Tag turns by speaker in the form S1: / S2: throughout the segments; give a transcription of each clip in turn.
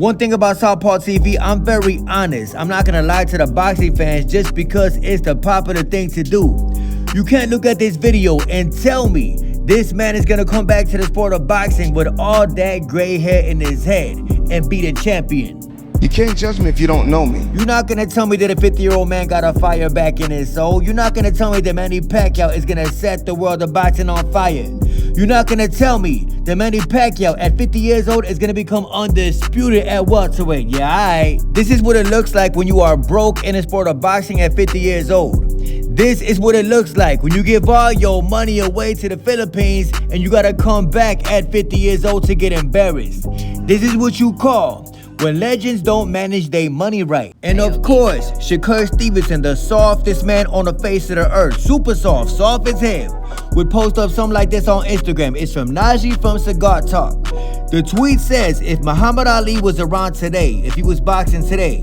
S1: One thing about Southpaw TV, I'm very honest. I'm not gonna lie to the boxing fans just because it's the popular thing to do. You can't look at this video and tell me this man is gonna come back to the sport of boxing with all that gray hair in his head and be the champion.
S2: You can't judge me if you don't know me.
S1: You're not gonna tell me that a 50-year-old man got a fire back in his soul. You're not gonna tell me that Manny Pacquiao is gonna set the world of boxing on fire. You're not gonna tell me that Manny Pacquiao at 50 years old is gonna become undisputed at welterweight. Yeah, alright. This is what it looks like when you are broke in the sport of boxing at 50 years old. This is what it looks like when you give all your money away to the Philippines and you gotta come back at 50 years old to get embarrassed. This is what you call when legends don't manage their money right. And of course, Shakur Stevenson, the softest man on the face of the earth, super soft as hell, would post up something like this on Instagram. It's from Najee from Cigar Talk. The tweet says, if Muhammad Ali was around today, if he was boxing today,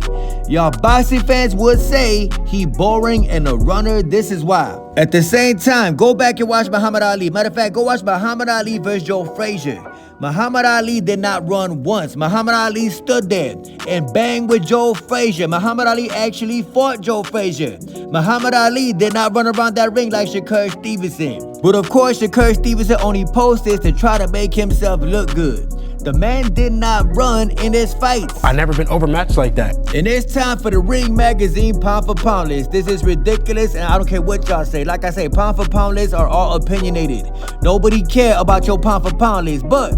S1: y'all boxing fans would say he boring and a runner. This is why. At the same time, go back and watch Muhammad Ali. Matter of fact, go watch Muhammad Ali versus Joe Frazier. Muhammad Ali did not run once. Muhammad Ali stood there and banged with Joe Frazier. Muhammad Ali actually fought Joe Frazier. Muhammad Ali did not run around that ring like Shakur Stevenson. But of course, Shakur Stevenson only posts this to try to make himself look good. The man did not run in his fights.
S3: I've never been overmatched like that.
S1: And it's time for the Ring Magazine pound for pound list. This is ridiculous and I don't care what y'all say. Like I say, pound for pound lists are all opinionated. Nobody care about your pound for pound list, but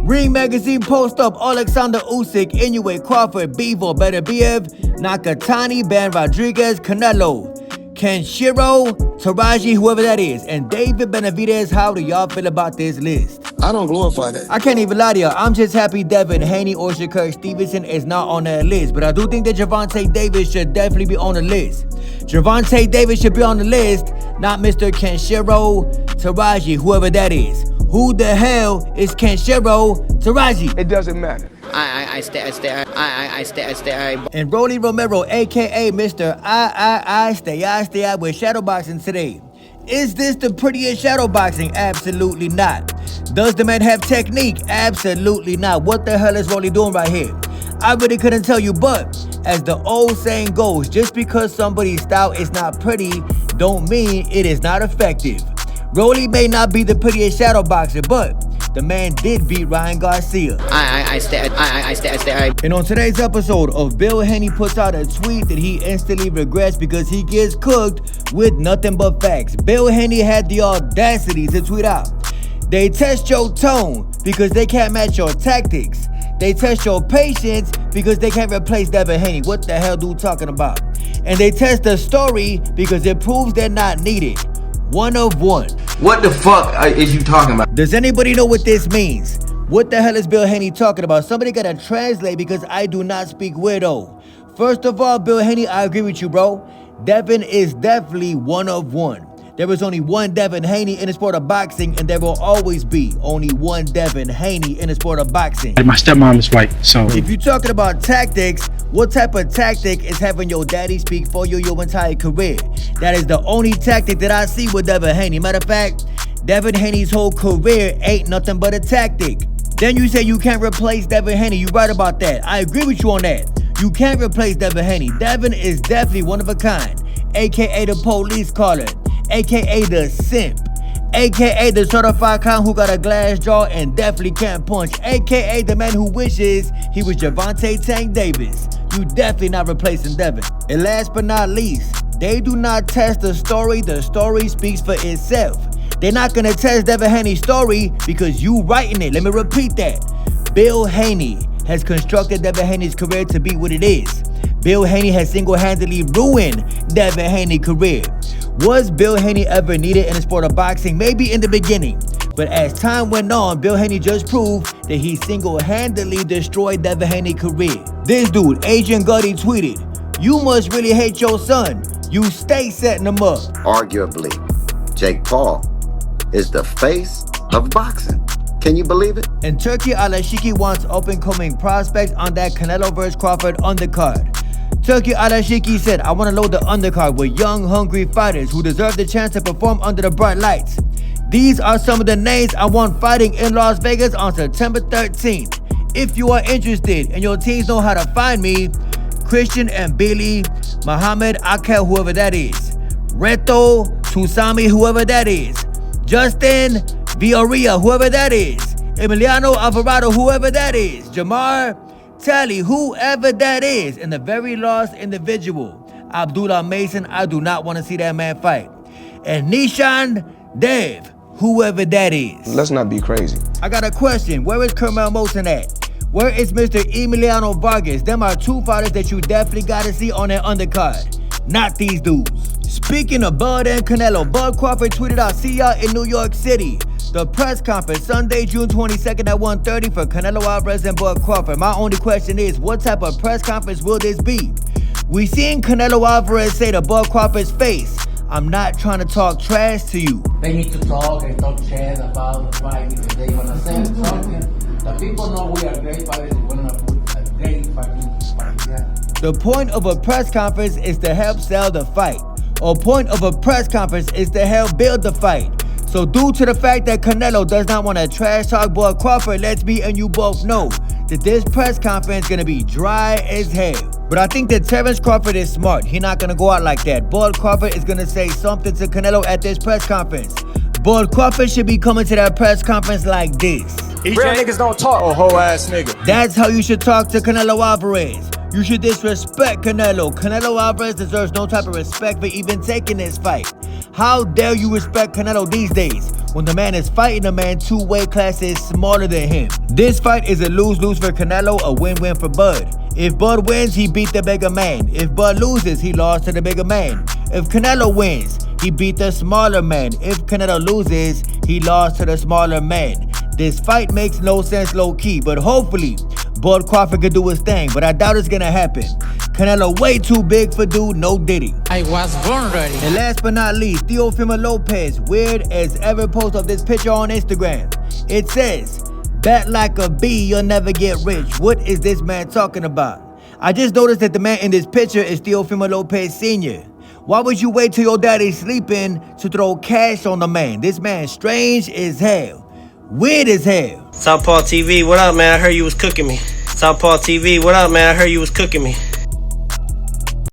S1: Ring Magazine post up Alexander Usyk, Inoue, Crawford, Bivol, Beterbiev, Nakatani, Ben Rodriguez, Canelo, Kenshiro, Taraji, whoever that is, and David Benavidez. How do y'all feel about this list?
S2: I don't glorify that.
S1: I can't even lie to y'all. I'm just happy Devin Haney or Shakur Stevenson is not on that list. But I do think that Gervonta Davis should definitely be on the list. Gervonta Davis should be on the list, not Mr. Kenshiro Taraji, whoever that is. Who the hell is Kenshiro Taraji?
S2: It doesn't matter.
S4: I stay.
S1: And Rolly Romero, aka Mr. I stay with shadowboxing today. Is this the prettiest shadowboxing? Absolutely not. Does the man have technique? Absolutely not. What the hell is Rolly doing right here? I really couldn't tell you, but as the old saying goes, just because somebody's style is not pretty, don't mean it is not effective. Rolly may not be the prettiest shadow boxer, but the man did beat Ryan Garcia.
S4: I stay.
S1: And on today's episode of Bill Haney puts out a tweet that he instantly regrets because he gets cooked with nothing but facts. Bill Haney had the audacity to tweet out, they test your tone because they can't match your tactics. They test your patience because they can't replace Devin Haney. What the hell dude talking about? And they test the story because it proves they're not needed. One of one.
S5: What the fuck is you talking about?
S1: Does anybody know what this means? What the hell is Bill Haney talking about? Somebody gotta translate because I do not speak weirdo. First of all, Bill Haney, I agree with you, bro. Devin is definitely one of one. There is only one Devin Haney in the sport of boxing, and there will always be only one Devin Haney in the sport of boxing.
S3: My stepmom is white, so
S1: if you're talking about tactics, what type of tactic is having your daddy speak for you your entire career? That is the only tactic that I see with Devin Haney. Matter of fact, Devin Haney's whole career ain't nothing but a tactic. Then you say you can't replace Devin Haney. You right about that. I agree with you on that. You can't replace Devin Haney. Devin is definitely one of a kind, aka the police caller, aka the simp, aka the certified clown who got a glass jaw and definitely can't punch, aka the man who wishes he was Gervonta Tank Davis. You definitely not replacing Devin. And last but not least, they do not test the story speaks for itself. They're not gonna test Devin Haney's story because you writing it. Let me repeat that. Bill Haney has constructed Devin Haney's career to be what it is. Bill Haney has single-handedly ruined Devin Haney's career. Was Bill Haney ever needed in the sport of boxing? Maybe in the beginning. But as time went on, Bill Haney just proved that he single-handedly destroyed Devin Haney's career. This dude, Agent Gutty, tweeted, "You must really hate your son. You stay setting him up."
S6: Arguably, Jake Paul is the face of boxing. Can you believe it?
S1: And Turki Alashiki wants up-and-coming prospects on that Canelo vs. Crawford undercard. Turki Alashiki said, "I want to load the undercard with young, hungry fighters who deserve the chance to perform under the bright lights. These are some of the names I want fighting in Las Vegas on September 13th. If you are interested and your teams know how to find me, Christian and Billy, Muhammad Akel, whoever that is, Reto Tusami, whoever that is, Justin Villarreal, whoever that is, Emiliano Alvarado, whoever that is, Jamar Talley, whoever that is, and the very last individual, Abdullah Mason, I do not want to see that man fight. And Nishan Dev, whoever that is.
S2: Let's not be crazy.
S1: I got a question. Where is Curmel Moton at? Where is Mr. Emiliano Vargas? Them are two fighters that you definitely got to see on that undercard. Not these dudes. Speaking of Bud and Canelo, Bud Crawford tweeted out, "See y'all in New York City." The press conference, Sunday, June 22nd at 1:30 for Canelo Alvarez and Bud Crawford. My only question is, what type of press conference will this be? We seen Canelo Alvarez say to Bud Crawford's face, "I'm not trying to talk trash to you."
S7: They need to talk and talk shit about the fight because they want to say something. The people know we are great fighters. We want to put a great fucking fight. Yeah.
S1: The point of a press conference is to help sell the fight. A point of a press conference is to help build the fight. So due to the fact that Canelo does not want to trash talk Bud Crawford, lets me and you both know that this press conference is going to be dry as hell. But I think that Terrence Crawford is smart. He's not going to go out like that. Bud Crawford is going to say something to Canelo at this press conference. Bud Crawford should be coming to that press conference like this.
S3: Real niggas don't talk. Oh, whole ass nigga.
S1: That's how you should talk to Canelo Alvarez. You should disrespect Canelo. Canelo Alvarez deserves no type of respect for even taking this fight. How dare you respect Canelo these days when the man is fighting a man 2 weight classes smaller than him? This fight is a lose-lose for Canelo, a win-win for Bud. If Bud wins, he beat the bigger man. If Bud loses, he lost to the bigger man. If Canelo wins, he beat the smaller man. If Canelo loses, he lost to the smaller man. This fight makes no sense low-key, but hopefully Bud Crawford could do his thing, but I doubt it's gonna happen. Canelo way too big for dude, no diddy.
S7: I was born ready.
S1: And last but not least, Teofimo Lopez, weird as ever, post of this picture on Instagram. It says, "Bet like a bee, you'll never get rich." What is this man talking about? I just noticed that the man in this picture is Teofimo Lopez Sr. Why would you wait till your daddy's sleeping to throw cash on the man? This man's strange as hell. Weird as hell.
S8: Southpaw TV, what up, man? I heard you was cooking me. Southpaw TV, what up, man? I heard you was cooking me.